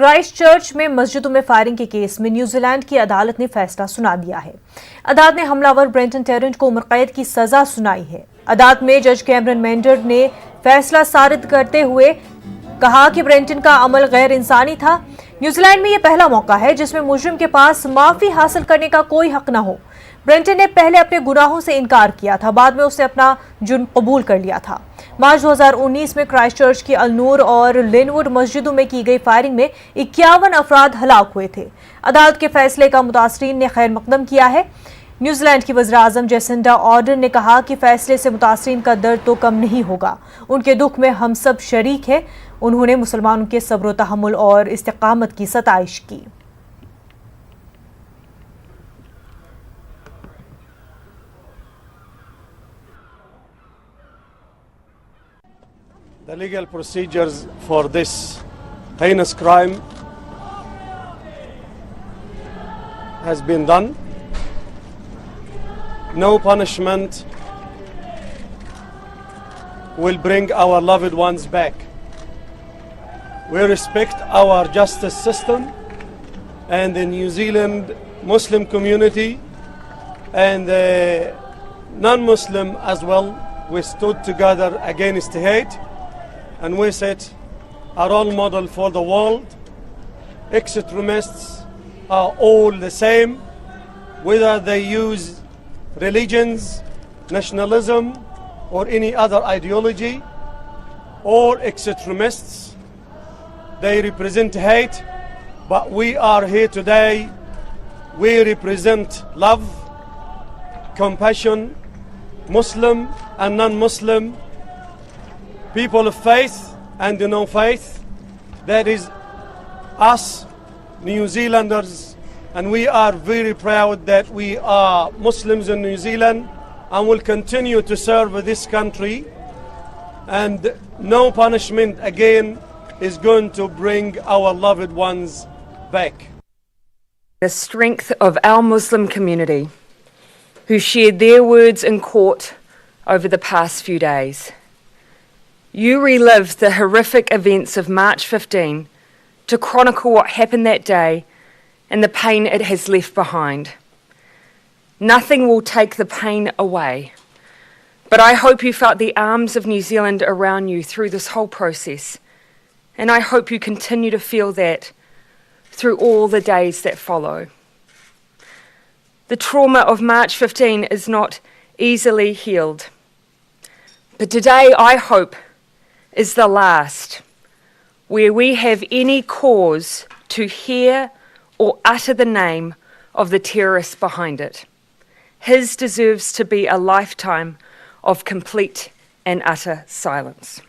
Christchurch में मस्जिदों में फायरिंग के केस में न्यूजीलैंड की अदालत ने फैसला सुना दिया है। अदालत ने हमलावर ब्रेंटन टैरेंट को उम्र कैद की सजा सुनाई है। अदालत में जज कैमरन मेंडर ने फैसला सारिद करते हुए कहा कि ब्रेंटन का अमल गैर इंसानी था। न्यूजीलैंड में यह पहला मौका है जिसमें मुजरिम के पास माफी हासिल करने का कोई हक न हो। ब्रेंटन ने पहले अपने गुनाहों से इनकार किया था, बाद में उसने अपना जुर्म कबूल कर लिया था। मार्च 2019 में क्राइस्टचर्च की अलनूर और लिनवुड मस्जिदों में की गई फायरिंग में 51 अफराद हलाक हुए थे। अदालत के फैसले का मुतासरीन ने खैर मकदम किया है। न्यूजीलैंड की वज़ीर-ए-आज़म जैसिंडा आर्डर्न ने कहा कि फैसले से मुतासरीन का दर्द तो कम नहीं होगा, उनके दुख में हम सब शरीक हैं। उन्होंने मुसलमानों के सब्र तहम्मुल और इस्तिकामत की सताइश की। The legal procedures for this heinous crime has been done. No punishment will bring our loved ones back. We respect our justice system and the New Zealand Muslim community and the non-Muslim as well. We stood together against hate. And we set a role model for the world. Extremists are all the same, whether they use religions, nationalism, or any other ideology, or extremists. They represent hate, but we are here today. We represent love, compassion, Muslim and non-Muslim, people of faith and no faith. That is us, New Zealanders, and we are very proud that we are Muslims in New Zealand and will continue to serve this country. And no punishment again is going to bring our loved ones back. The strength of our Muslim community who shared their words in court over the past few days. You relived the horrific events of March 15 to chronicle what happened that day and the pain it has left behind. Nothing will take the pain away, but I hope you felt the arms of New Zealand around you through this whole process, and I hope you continue to feel that through all the days that follow. The trauma of March 15 is not easily healed, but today I hope is the last where we have any cause to hear or utter the name of the terrorist behind it. His deserves to be a lifetime of complete and utter silence.